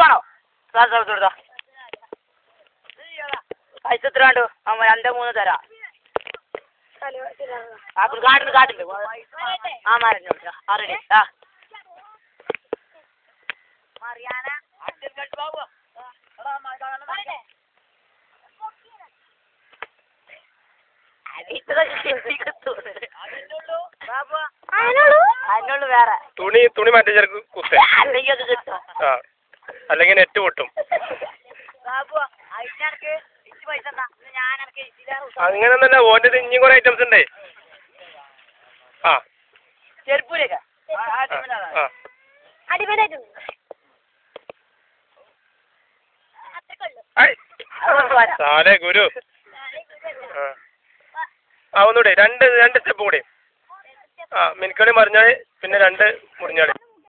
വേണോ പൈസ എത്ര വേണ്ടു? 2-3 തരാം. കാട്ടിണ്ട് ആ മാരഞ്ഞോ റെഡി ആ അതിനുള്ളു വേറെ തുണി മറ്റേ ചെറുക്ക് കുത്ത അല്ലെങ്കിൽ നെറ്റ് പൊട്ടും. അങ്ങനെ തന്നെ ഓൻ്റെ ഇനിയും കുറെ ഐറ്റംസ് ഉണ്ടേ. ആ ചെരുപ്പൂരൊക്കെ സാലേ ഗുരു ആ ഒന്നുകൂടെ രണ്ട് സ്റ്റെപ്പ് കൂടി. ആ മിനിക്കളി മറിഞ്ഞാൽ പിന്നെ 2 മുറിഞ്ഞാൽ